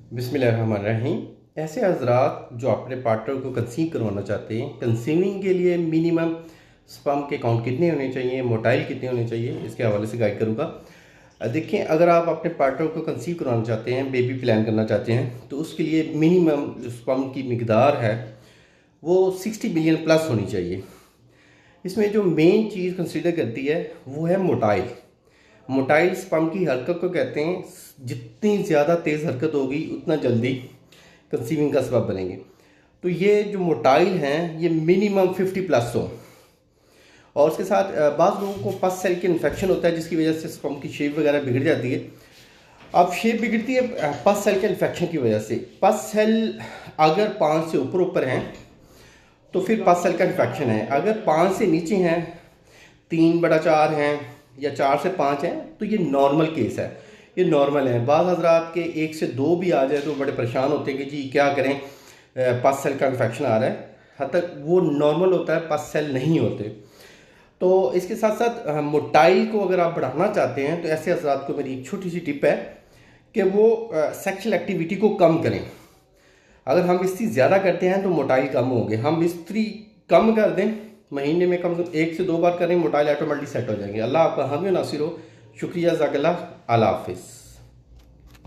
बिस्मिल्लाहिर्रहमानिर्रहीम। ऐसे हजरात जो अपने पार्टनर को कंसीव करवाना चाहते हैं, कंसीविंग के लिए मिनिमम स्पर्म के काउंट कितने होने चाहिए, मोटाइल कितने होने चाहिए, इसके हवाले से गाइड करूँगा। देखिए, अगर आप अपने पार्टनर को कंसीव करवाना चाहते हैं, बेबी प्लान करना चाहते हैं, तो उसके लिए मिनिमम जो स्पर्म की मिकदार है वो 60 बिलियन प्लस होनी चाहिए। इसमें जो मेन चीज़ कंसीडर करती है वो है मोटाइल। मोटाइल स्पर्म की हरकत को कहते हैं। जितनी ज़्यादा तेज़ हरकत होगी उतना जल्दी कंसीविंग का सबब बनेंगे। तो ये जो मोटाइल हैं ये मिनिमम 50 प्लस हो। और उसके साथ बाज़ लोगों को पस सेल के इन्फेक्शन होता है जिसकी वजह से स्पर्म की शेप वगैरह बिगड़ जाती है। अब शेप बिगड़ती है पस सेल के इन्फेक्शन की वजह से। पस सेल अगर 5 से ऊपर हैं तो फिर पस सेल का इन्फेक्शन है। अगर 5 से नीचे हैं, 3/4 हैं या 4 से 5 हैं, तो ये नॉर्मल केस है, ये नॉर्मल है। बाज़ हज़रात के 1 से 2 भी आ जाए तो बड़े परेशान होते हैं कि जी क्या करें, पस सेल का इन्फेक्शन आ रहा है। हद तक वो नॉर्मल होता है, पस सेल नहीं होते। तो इसके साथ साथ मोटाइल को अगर आप बढ़ाना चाहते हैं तो ऐसे हज़रात को मेरी एक छोटी सी टिप है कि वो सेक्शुअल एक्टिविटी को कम करें। अगर हम बिस्ती ज़्यादा करते हैं तो मोटाइल कम होंगे। हम बिस्ती कम कर दें, महीने में कम से कम 1 से 2 बार करें, मोटाइल ऑटोमेटिक सेट हो जाएंगे। अल्लाह आपका हामी नासिर हो। शुक्रिया, ज़ाकल्लाह, अल्लाह हाफिज़।